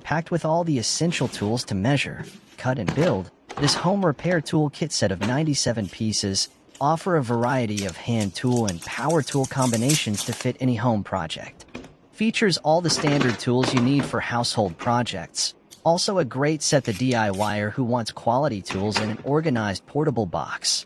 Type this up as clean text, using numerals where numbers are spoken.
packed with all the essential tools to measure, cut and build. This home repair tool kit set of 97 pieces offer a variety of hand tool and power tool combinations to fit any home project. Features all the standard tools you need for household projects. Also a great set the DIYer who wants quality tools in an organized portable box.